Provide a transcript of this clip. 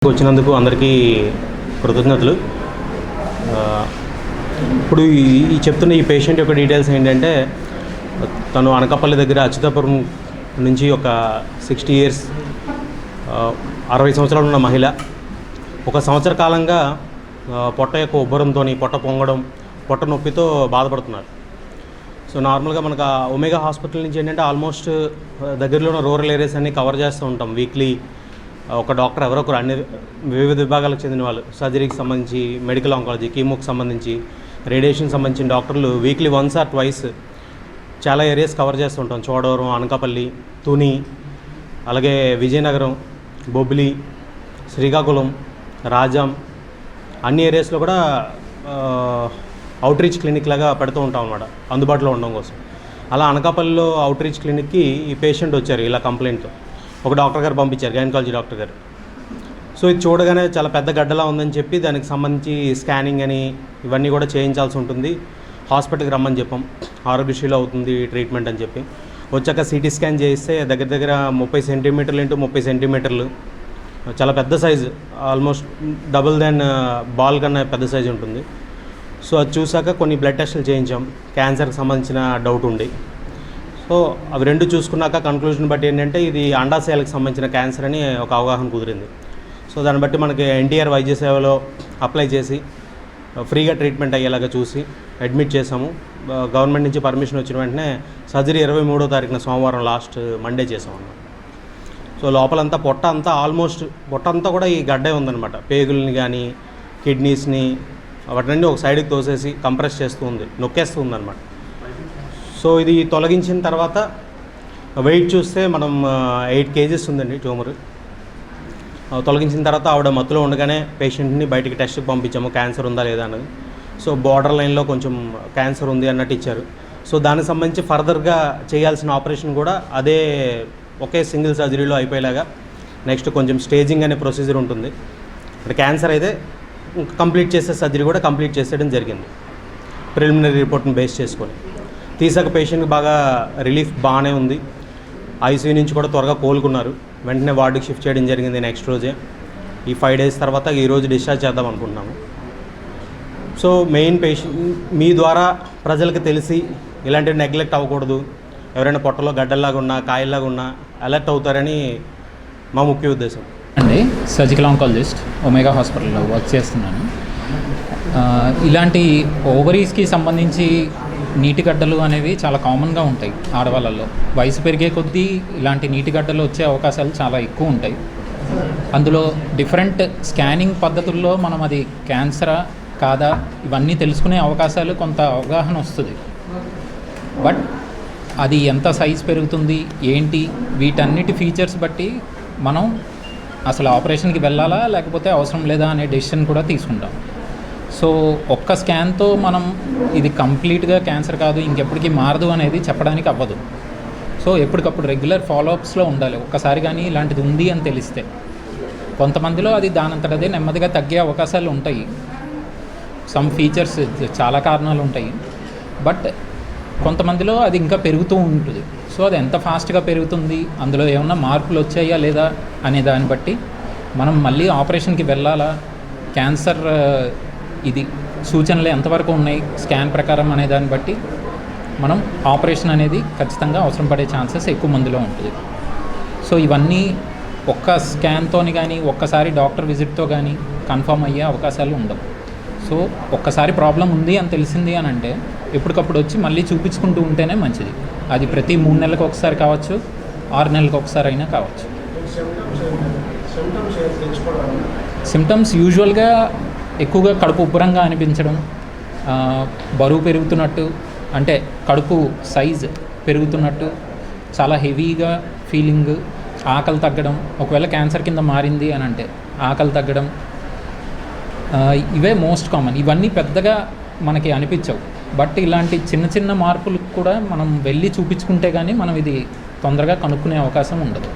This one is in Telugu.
వచ్చినందుకు అందరికీ కృతజ్ఞతలు. ఇప్పుడు ఈ చెప్తున్న ఈ పేషెంట్ యొక్క డీటెయిల్స్ ఏంటంటే, తను అనకాపల్లి దగ్గర అచ్యుతాపురం నుంచి ఒక 60 years 60 సంవత్సరాలు ఉన్న మహిళ. ఒక సంవత్సర కాలంగా పొట్ట యొక్క ఉబ్బరంతో, పొట్ట పొంగడం, పొట్ట నొప్పితో బాధపడుతున్నారు. సో నార్మల్గా మనకు ఒమేగా హాస్పిటల్ నుంచి ఏంటంటే ఆల్మోస్ట్ దగ్గరలో ఉన్న రూరల్ ఏరియాస్ అన్నీ కవర్ చేస్తూ ఉంటాం. వీక్లీ ఒక డాక్టర్ ఎవరో ఒకరు అన్ని వివిధ విభాగాలకు చెందిన వాళ్ళు, సర్జరీకి సంబంధించి, మెడికల్ ఆంకాలజీ, కీమోకి సంబంధించి, రేడియేషన్ సంబంధించిన డాక్టర్లు వీక్లీ 1 or 2 చాలా ఏరియాస్ కవర్ చేస్తూ ఉంటాం. చోడవరం, అనకాపల్లి, తుని, అలాగే విజయనగరం, బొబ్బిలి, శ్రీకాకుళం, రాజాం అన్ని ఏరియాస్లో కూడా అవుట్ రీచ్ క్లినిక్ లాగా పెడుతూ ఉంటాం అన్నమాట, అందుబాటులో ఉండడం కోసం. అలా అనకాపల్లిలో అవుట్ రీచ్ క్లినిక్కి ఈ పేషెంట్ వచ్చారు ఇలా కంప్లైంట్తో. ఒక డాక్టర్ గారు పంపించారు, గైనకాలజీ డాక్టర్ గారు. సో ఇది చూడగానే చాలా పెద్ద గడ్డలా ఉందని చెప్పి దానికి సంబంధించి స్కానింగ్ అని ఇవన్నీ కూడా చేయించాల్సి ఉంటుంది, హాస్పిటల్కి రమ్మని చెప్పాం. ఆరోగ్యశ్రీలో అవుతుంది ట్రీట్మెంట్ అని చెప్పి. వచ్చాక సిటీ స్కాన్ చేయిస్తే దగ్గర దగ్గర 30 సెంటీమీటర్లు ఇంటూ 30 సెంటీమీటర్లు, చాలా పెద్ద size, almost double then ball కన్నా పెద్ద సైజు ఉంటుంది. సో అది చూసాక కొన్ని బ్లడ్ టెస్టులు చేయించాం, క్యాన్సర్కి సంబంధించిన డౌట్ ఉంది. సో అవి రెండు చూసుకున్నాక కన్క్లూజన్ బట్టి ఏంటంటే ఇది అండాశయాలకు సంబంధించిన క్యాన్సర్ అని ఒక అవగాహన కుదిరింది. సో దాన్ని బట్టి మనకి ఎన్టీఆర్ వైద్య సేవలో అప్లై చేసి ఫ్రీగా ట్రీట్మెంట్ అయ్యేలాగా చూసి అడ్మిట్ చేసాము. గవర్నమెంట్ నుంచి పర్మిషన్ వచ్చిన వెంటనే సర్జరీ 23వ తారీఖున సోమవారం లాస్ట్ మండే చేసాం అన్నమాట. సో లోపలంతా పొట్ట అంతా ఆల్మోస్ట్ పొట్ట అంతా కూడా ఈ గడ్డే ఉందన్నమాట. పేగుల్ని కానీ కిడ్నీస్ని వాటిని ఒక సైడ్కి తోసేసి కంప్రెస్ చేస్తూ ఉంది, నొక్కేస్తూ ఉందన్నమాట. సో ఇది తొలగించిన తర్వాత వెయిట్ చూస్తే మనం 8 kgs ఉందండి ట్యూమర్. తొలగించిన తర్వాత ఆవిడ మత్తులో ఉండగానే పేషెంట్ని బయటికి టెస్ట్కి పంపించాము, క్యాన్సర్ ఉందా లేదా అన్నది. సో బార్డర్ లైన్లో కొంచెం క్యాన్సర్ ఉంది అన్నట్టు ఇచ్చారు. సో దానికి సంబంధించి ఫర్దర్గా చేయాల్సిన ఆపరేషన్ కూడా అదే ఒకే సింగిల్ సర్జరీలో అయిపోయేలాగా నెక్స్ట్ కొంచెం స్టేజింగ్ అనే ప్రొసీజర్ ఉంటుంది. అంటే క్యాన్సర్ అయితే కంప్లీట్ చేసే సర్జరీ కూడా కంప్లీట్ చేసేయడం జరిగింది, ప్రిలిమినరీ రిపోర్ట్ని బేస్ చేసుకొని. తీసాక పేషెంట్కి బాగా రిలీఫ్ బాగానే ఉంది. ఐసీయూ నుంచి కూడా త్వరగా కోలుకున్నారు. వెంటనే వార్డుకి షిఫ్ట్ చేయడం జరిగింది నెక్స్ట్ రోజే. ఈ 5 days తర్వాత ఈరోజు డిశ్చార్జ్ చేద్దాం అనుకుంటున్నాము. సో మెయిన్ పేషెంట్ మీ ద్వారా ప్రజలకు తెలిసి ఇలాంటివి నెగ్లెక్ట్ అవ్వకూడదు, ఎవరైనా పొట్టలో గడ్డల్లాగా ఉన్నా, కాయల్లాగా ఉన్నా అలర్ట్ అవుతారని మా ముఖ్య ఉద్దేశం అండి. సర్జికల్ ఆంకాలజిస్ట్, ఒమేగా హాస్పిటల్లో వర్క్ చేస్తున్నాను. ఇలాంటి ఓవరీస్కి సంబంధించి నీటిగడ్డలు అనేవి చాలా కామన్గా ఉంటాయి ఆడవాళ్ళల్లో. వయసు పెరిగే కొద్దీ ఇలాంటి నీటిగడ్డలు వచ్చే అవకాశాలు చాలా ఎక్కువ ఉంటాయి. అందులో డిఫరెంట్ స్కానింగ్ పద్ధతుల్లో మనం అది క్యాన్సరా కాదా ఇవన్నీ తెలుసుకునే అవకాశాలు, కొంత అవగాహన వస్తుంది. బట్ అది ఎంత సైజ్ పెరుగుతుంది ఏంటి, వీటన్నిటి ఫీచర్స్ బట్టి మనం అసలు ఆపరేషన్కి వెళ్ళాలా లేకపోతే అవసరం లేదా అనే డెసిషన్ కూడా తీసుకుంటాం. సో ఒక్క స్కాన్తో మనం ఇది కంప్లీట్గా క్యాన్సర్ కాదు, ఇంకెప్పటికీ మారదు అనేది చెప్పడానికి అవ్వదు. సో ఎప్పటికప్పుడు రెగ్యులర్ ఫాలోఅప్స్లో ఉండాలి. ఒక్కసారి కానీ ఇలాంటిది ఉంది అని తెలిస్తే, కొంతమందిలో అది దానంతటదే నెమ్మదిగా తగ్గే అవకాశాలు ఉంటాయి. సమ్ ఫీచర్స్, చాలా కారణాలు ఉంటాయి. బట్ కొంతమందిలో అది ఇంకా పెరుగుతూ ఉంటుంది. సో అది ఎంత ఫాస్ట్గా పెరుగుతుంది, అందులో ఏమన్నా మార్పులు వచ్చాయా లేదా అనే దాన్ని బట్టి మనం మళ్ళీ ఆపరేషన్కి వెళ్ళాలా, క్యాన్సర్ ఇది సూచనలు ఎంతవరకు ఉన్నాయి స్కాన్ ప్రకారం అనే దాన్ని బట్టి మనం ఆపరేషన్ అనేది ఖచ్చితంగా అవసరం పడే ఛాన్సెస్ ఎక్కువ మందిలో ఉంటుంది. సో ఇవన్నీ ఒక్క స్కాన్తోని కానీ ఒక్కసారి డాక్టర్ విజిట్తో కానీ కన్ఫర్మ్ అయ్యే అవకాశాలు ఉండవు. సో ఒక్కసారి ప్రాబ్లం ఉంది అని తెలిసింది అని అంటే ఎప్పటికప్పుడు వచ్చి మళ్ళీ చూపించుకుంటూ ఉంటేనే మంచిది. అది ప్రతి 3 నెలలకు ఒకసారి కావచ్చు, 6 నెలలకు ఒకసారి అయినా కావచ్చు. సిమ్టమ్స్ యూజువల్గా ఎక్కువగా కడుపు ఉబ్బరంగా అనిపించడం, బరువు పెరుగుతున్నట్టు, అంటే కడుపు సైజ్ పెరుగుతున్నట్టు, చాలా హెవీగా ఫీలింగ్, ఆకలి తగ్గడం, ఒకవేళ క్యాన్సర్ కింద మారింది అని అంటే ఆకలి తగ్గడం, ఇవే మోస్ట్ కామన్. ఇవన్నీ పెద్దగా మనకి అనిపించవు. బట్ ఇలాంటి చిన్న చిన్న మార్పులకు కూడా మనం వెళ్ళి చూపించుకుంటే కానీ మనం ఇది తొందరగా కనుక్కునే అవకాశం ఉండదు.